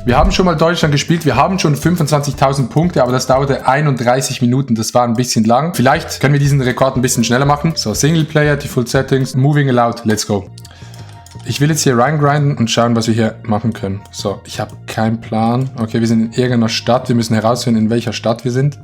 Wir haben schon mal Deutschland gespielt. Wir haben schon 25.000 Punkte, aber das dauerte 31 Minuten. Das war ein bisschen lang. Vielleicht können wir diesen Rekord ein bisschen schneller machen. So, Singleplayer, Default Settings, Moving Allowed. Let's go. Ich will jetzt hier reingrinden und schauen, was wir hier machen können. So, ich habe keinen Plan. Okay, wir sind in irgendeiner Stadt. Wir müssen herausfinden, in welcher Stadt wir sind.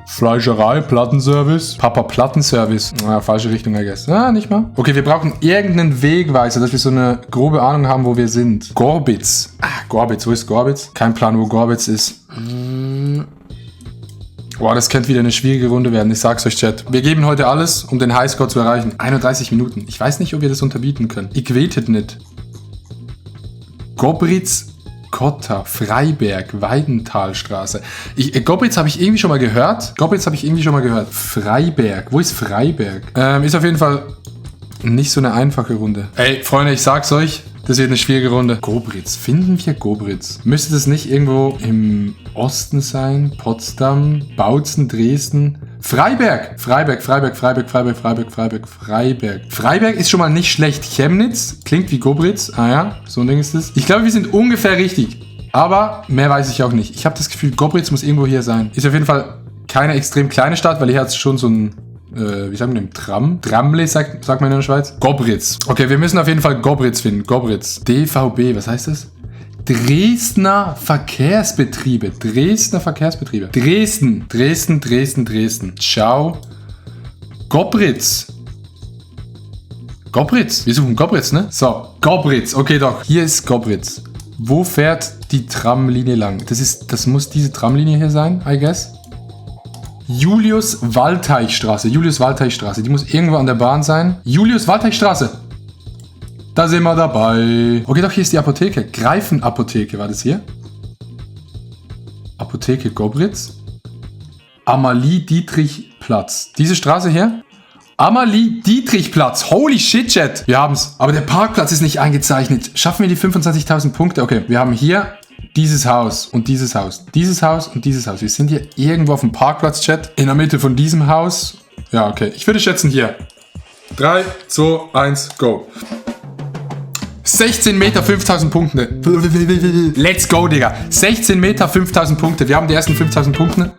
Fleischerei, Plattenservice. Papa Plattenservice. Falsche Richtung, I guess. Nicht mal. Okay, wir brauchen irgendeinen Wegweiser, dass wir so eine grobe Ahnung haben, wo wir sind. Gorbitz. Gorbitz. Wo ist Gorbitz? Kein Plan, wo Gorbitz ist. Boah, das könnte wieder eine schwierige Runde werden. Ich sag's euch, Chat. Wir geben heute alles, um den Highscore zu erreichen. 31 Minuten. Ich weiß nicht, ob wir das unterbieten können. Ich wetet nicht. Gobritz, Kotta, Freiberg, Weidentalstraße. Gobritz habe ich irgendwie schon mal gehört. Freiberg. Wo ist Freiberg? Ist auf jeden Fall nicht so eine einfache Runde. Ey, Freunde, ich sag's euch. Das wird eine schwierige Runde. Gobritz. Finden wir Gobritz? Müsste das nicht irgendwo im Osten sein? Potsdam, Bautzen, Dresden? Freiberg. Freiberg ist schon mal nicht schlecht. Chemnitz klingt wie Gobritz. Ah ja, so ein Ding ist es. Ich glaube, wir sind ungefähr richtig. Aber mehr weiß ich auch nicht. Ich habe das Gefühl, Gobritz muss irgendwo hier sein. Ist auf jeden Fall keine extrem kleine Stadt, weil hier hat es schon so ein... wie sagen wir denn? Tramle, sagt man in der Schweiz. Gobritz. Okay, wir müssen auf jeden Fall Gobritz finden. Gobritz. DVB, was heißt das? Dresdner Verkehrsbetriebe. Dresden. Ciao. Gobritz. Wir suchen Gobritz, ne? So, Gobritz. Okay, doch. Hier ist Gobritz. Wo fährt die Tramlinie lang? Das muss diese Tramlinie hier sein, I guess. Julius-Waldteichstraße. Die muss irgendwo an der Bahn sein. Julius-Waldteichstraße. Da sind wir dabei. Okay, doch, hier ist die Apotheke. Greifenapotheke, war das hier? Apotheke Gobritz. Amalie-Dietrich-Platz. Diese Straße hier? Amalie-Dietrich-Platz. Holy shit, Chat. Wir haben's. Aber der Parkplatz ist nicht eingezeichnet. Schaffen wir die 25.000 Punkte? Okay, wir haben hier... dieses Haus und dieses Haus. Dieses Haus und dieses Haus. Wir sind hier irgendwo auf dem Parkplatz, Chat. In der Mitte von diesem Haus. Ja, okay. Ich würde schätzen hier. 3, 2, 1, go. 16 Meter, 5.000 Punkte. Let's go, Digga. 16 Meter, 5.000 Punkte. Wir haben die ersten 5.000 Punkte.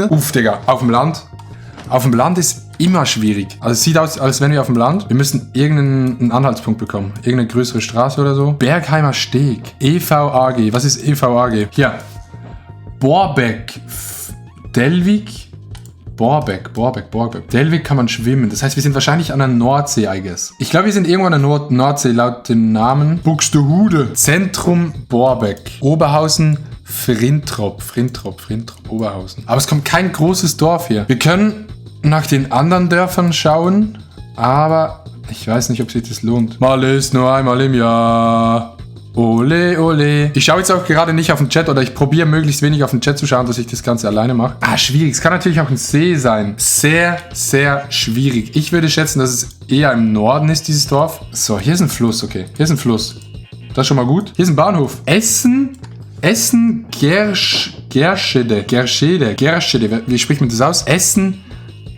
Uff, Digga. Auf dem Land. Auf dem Land ist immer schwierig. Also es sieht aus, als wenn wir auf dem Land... Wir müssen irgendeinen Anhaltspunkt bekommen. Irgendeine größere Straße oder so. Bergheimer Steg. EVAG. Was ist EVAG? Hier. Borbeck. Delvik. Borbeck. Delvik kann man schwimmen. Das heißt, wir sind wahrscheinlich an der Nordsee, I guess. Ich glaube, wir sind irgendwo an der Nordsee laut dem Namen. Buxtehude. Zentrum Borbeck. Oberhausen. Frintrop, Oberhausen. Aber es kommt kein großes Dorf hier. Wir können nach den anderen Dörfern schauen, aber ich weiß nicht, ob sich das lohnt. Mal ist nur einmal im Jahr. Ole, ole. Ich schaue jetzt auch gerade nicht auf den Chat oder ich probiere möglichst wenig auf den Chat zu schauen, dass ich das Ganze alleine mache. Schwierig. Es kann natürlich auch ein See sein. Sehr, sehr schwierig. Ich würde schätzen, dass es eher im Norden ist, dieses Dorf. So, hier ist ein Fluss, okay. Hier ist ein Fluss. Das ist schon mal gut. Hier ist ein Bahnhof. Essen, Gerschede. Wie spricht man das aus? Essen,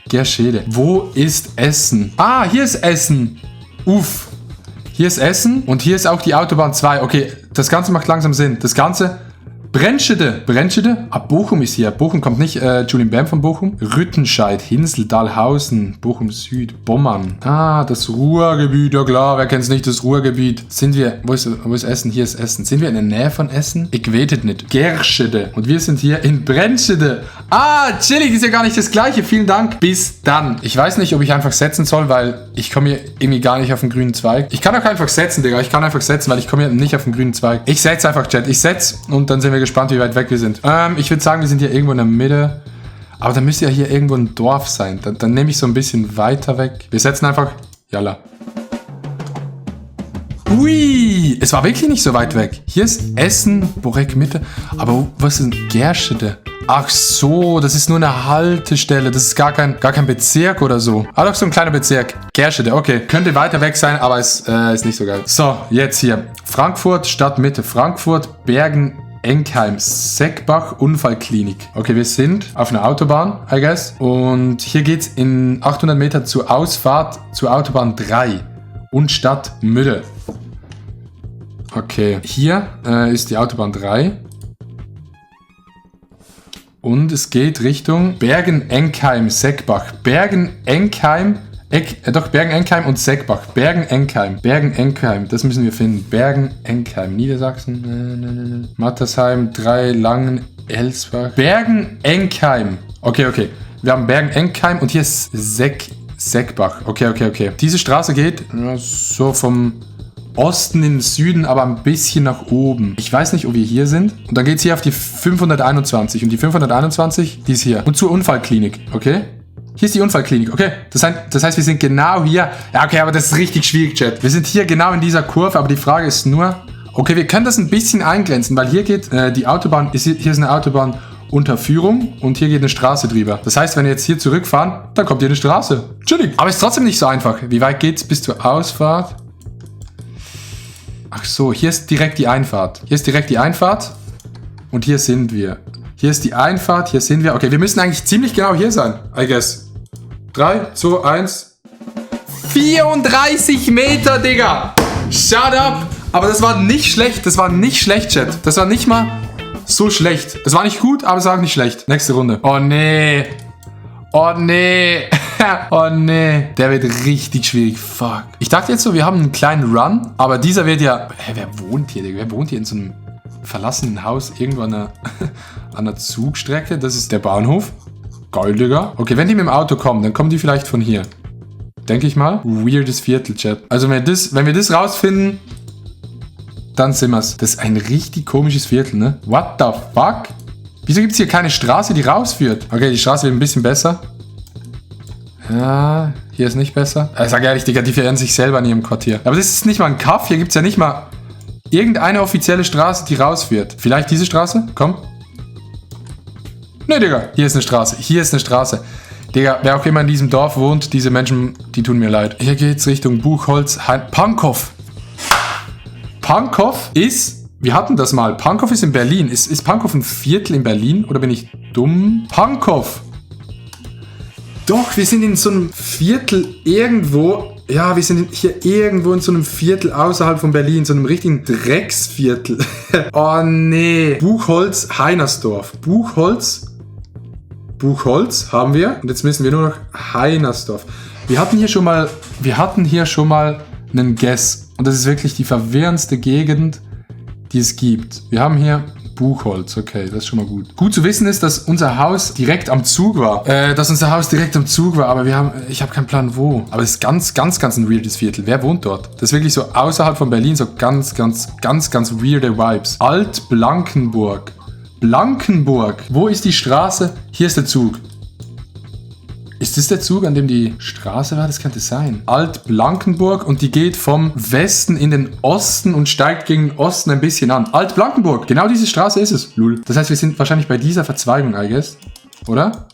Gerschede. Wo ist Essen? Hier ist Essen. Uff. Hier ist Essen und hier ist auch die Autobahn 2. Okay, das Ganze macht langsam Sinn. Das Ganze... Brennschede. Bochum ist hier. Bochum kommt nicht. Julian Bam von Bochum. Rüttenscheid, Hinsel, Dahlhausen, Bochum Süd, Bommern. Das Ruhrgebiet. Ja klar, wer kennt's nicht, das Ruhrgebiet. Sind wir... Wo ist Essen? Hier ist Essen. Sind wir in der Nähe von Essen? Ich wetet nicht. Gerschede. Und wir sind hier in Brennschede. Chillig, ist ja gar nicht das Gleiche. Vielen Dank. Bis dann. Ich weiß nicht, ob ich einfach setzen soll, weil ich komme hier irgendwie gar nicht auf den grünen Zweig. Ich kann auch einfach setzen, Digga. Weil ich komme hier nicht auf den grünen Zweig. Ich setze einfach, Chat. Ich setze und dann sind wir gespannt, wie weit weg wir sind. Ich würde sagen, wir sind hier irgendwo in der Mitte. Aber da müsste ja hier irgendwo ein Dorf sein. Dann nehme ich so ein bisschen weiter weg. Wir setzen einfach... Jalla. Ui! Es war wirklich nicht so weit weg. Hier ist Essen, Borek Mitte. Aber was ist denn Gerschede? Ach so, das ist nur eine Haltestelle. Das ist gar kein Bezirk oder so. Doch so ein kleiner Bezirk. Gerschede, okay. Könnte weiter weg sein, aber es ist nicht so geil. So, jetzt hier. Frankfurt, Stadtmitte. Frankfurt, Bergen, Enkheim, Seckbach, Unfallklinik. Okay, wir sind auf einer Autobahn, I guess. Und hier geht's in 800 Meter zur Ausfahrt zur Autobahn 3 und Stadt Mülle. Okay, hier ist die Autobahn 3. Und es geht Richtung Bergen-Enkheim-Seckbach. Bergen-Enkheim und Seckbach. Bergen-Enkheim, das müssen wir finden. Bergen-Enkheim, Niedersachsen. Mattersheim, 3, Langen, Elsbach. Bergen-Enkheim. Okay. Wir haben Bergen-Enkheim und hier ist Seckbach. Okay. Diese Straße geht so vom Osten in den Süden, aber ein bisschen nach oben. Ich weiß nicht, ob wir hier sind. Und dann geht es hier auf die 521. Und die 521, die ist hier. Und zur Unfallklinik, okay? Hier ist die Unfallklinik, okay? Das heißt, wir sind genau hier. Ja, okay, aber das ist richtig schwierig, Chat. Wir sind hier genau in dieser Kurve, aber die Frage ist nur... Okay, wir können das ein bisschen eingrenzen, weil hier geht die Autobahn... Hier ist eine Autobahnunterführung und hier geht eine Straße drüber. Das heißt, wenn wir jetzt hier zurückfahren, dann kommt hier eine Straße. Chillig. Aber ist trotzdem nicht so einfach. Wie weit geht's bis zur Ausfahrt? Ach so, hier ist direkt die Einfahrt. Und hier sind wir. Hier ist die Einfahrt, hier sind wir. Okay, wir müssen eigentlich ziemlich genau hier sein, I guess. 3, 2, 1. 34 Meter, Digga! Shut up! Aber das war nicht schlecht, Chat. Das war nicht mal so schlecht. Es war nicht gut, aber es war auch nicht schlecht. Nächste Runde. Oh nee. Oh nee. Der wird richtig schwierig. Fuck. Ich dachte jetzt so, wir haben einen kleinen Run, aber dieser wird ja... Hä, wer wohnt hier, Digga? Wer wohnt hier in so einem verlassenen Haus irgendwo an einer Zugstrecke? Das ist der Bahnhof. Geil, Digga. Okay, wenn die mit dem Auto kommen, dann kommen die vielleicht von hier. Denke ich mal. Weirdes Viertel, Chat. Also wenn wir das rausfinden, dann sind wir's. Das ist ein richtig komisches Viertel, ne? What the fuck? Wieso gibt es hier keine Straße, die rausführt? Okay, die Straße wird ein bisschen besser. Ja, hier ist nicht besser. Ich sag ehrlich, Digga, die verehren sich selber in ihrem Quartier. Aber das ist nicht mal ein Kaff. Hier gibt es ja nicht mal irgendeine offizielle Straße, die rausführt. Vielleicht diese Straße? Komm. Ne, Digga. Hier ist eine Straße. Digga, wer auch immer in diesem Dorf wohnt, diese Menschen, die tun mir leid. Hier geht's Richtung Buchholz. Pankow. Pankow ist... Wir hatten das mal. Pankow ist in Berlin. Ist Pankow ein Viertel in Berlin? Oder bin ich dumm? Pankow. Doch, wir sind in so einem Viertel irgendwo. Ja, wir sind hier irgendwo in so einem Viertel außerhalb von Berlin. So einem richtigen Drecksviertel. Oh nee. Buchholz, Heinersdorf. Buchholz haben wir. Und jetzt müssen wir nur noch Heinersdorf. Wir hatten hier schon mal einen Guess. Und das ist wirklich die verwirrendste Gegend, die es gibt. Wir haben hier Buchholz. Okay, das ist schon mal gut. Gut zu wissen ist, dass unser Haus direkt am Zug war. Aber ich habe keinen Plan wo. Aber es ist ganz ein weirdes Viertel. Wer wohnt dort? Das ist wirklich so außerhalb von Berlin, so ganz weirde Vibes. Alt-Blankenburg. Wo ist die Straße? Hier ist der Zug. Ist das der Zug, an dem die Straße war? Das könnte sein. Alt-Blankenburg und die geht vom Westen in den Osten und steigt gegen den Osten ein bisschen an. Alt-Blankenburg, genau diese Straße ist es. Lul. Das heißt, wir sind wahrscheinlich bei dieser Verzweigung, I guess. Oder?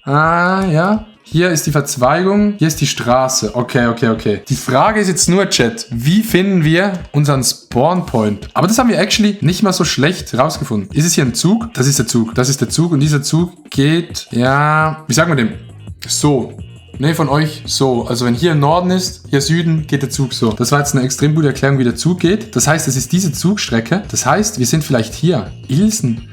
Ah, ja. Hier ist die Verzweigung, hier ist die Straße. Okay. Die Frage ist jetzt nur, Chat, wie finden wir unseren Spawn-Point? Aber das haben wir actually nicht mal so schlecht rausgefunden. Ist es hier ein Zug? Das ist der Zug. Und dieser Zug geht, ja, wie sagen wir dem? So. Ne, von euch so. Also wenn hier im Norden ist, hier Süden, geht der Zug so. Das war jetzt eine extrem gute Erklärung, wie der Zug geht. Das heißt, es ist diese Zugstrecke. Das heißt, wir sind vielleicht hier. Ilsen.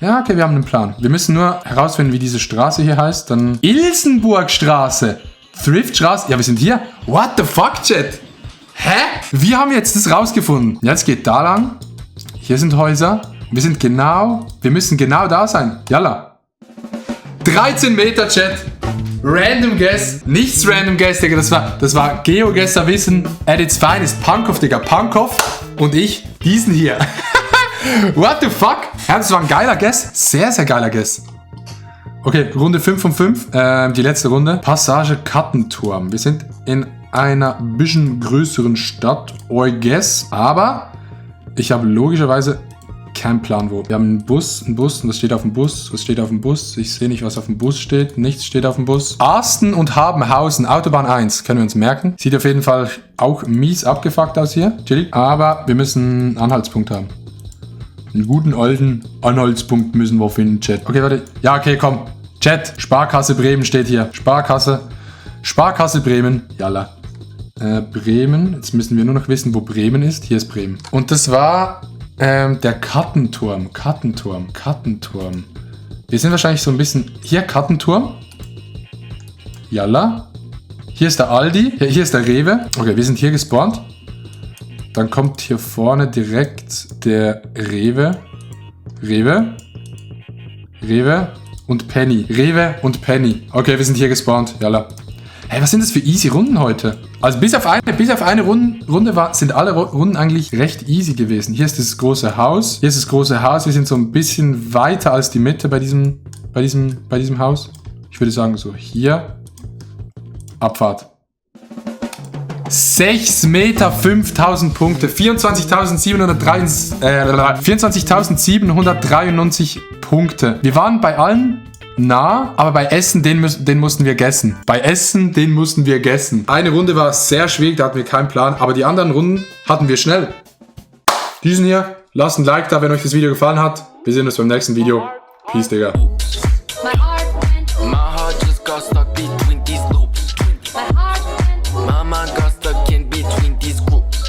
Ja, okay, wir haben einen Plan. Wir müssen nur herausfinden, wie diese Straße hier heißt. Dann Ilsenburgstraße. Thriftstraße. Ja, wir sind hier. What the fuck, Chat? Hä? Wir haben jetzt das rausgefunden. Ja, es geht da lang. Hier sind Häuser. Wir müssen genau da sein. Yalla. 13 Meter, Chat. Random Guess. Nichts Random Guess, Digga. Das war GeoGuessr-Wissen at its finest. Pankow, Digga. Pankow und ich, diesen hier. What the fuck? Ja, das war ein geiler Guess. Sehr, sehr geiler Guess. Okay, Runde 5 von 5. Die letzte Runde. Passage Kattenturm. Wir sind in einer bisschen größeren Stadt. I guess. Aber ich habe logischerweise keinen Plan wo. Wir haben einen Bus. Und was steht auf dem Bus? Ich sehe nicht, was auf dem Bus steht. Nichts steht auf dem Bus. Arsten und Habenhausen. Autobahn 1. Können wir uns merken. Sieht auf jeden Fall auch mies abgefuckt aus hier. Chillig. Aber wir müssen einen Anhaltspunkt haben. Einen guten alten Anhaltspunkt müssen wir finden, Chat. Okay, warte. Ja, okay, komm. Chat. Sparkasse Bremen steht hier. Sparkasse Bremen. Jalla. Bremen. Jetzt müssen wir nur noch wissen, wo Bremen ist. Hier ist Bremen. Und das war der Kattenturm. Kattenturm. Wir sind wahrscheinlich so ein bisschen... Hier, Kattenturm. Yalla. Hier ist der Aldi. Hier ist der Rewe. Okay, wir sind hier gespawnt. Dann kommt hier vorne direkt der Rewe. Rewe und Penny. Rewe und Penny. Okay, wir sind hier gespawnt. Yalla. Hey, was sind das für easy Runden heute? Also bis auf eine Runde sind alle Runden eigentlich recht easy gewesen. Hier ist das große Haus. Wir sind so ein bisschen weiter als die Mitte bei diesem Haus. Ich würde sagen so hier. Abfahrt. 6 Meter, 5000 Punkte, 24.793 Punkte. Wir waren bei allen nah, aber bei Essen, den mussten wir gessen. Eine Runde war sehr schwierig, da hatten wir keinen Plan, aber die anderen Runden hatten wir schnell. Diesen hier, lasst ein Like da, wenn euch das Video gefallen hat. Wir sehen uns beim nächsten Video. Peace, Digga.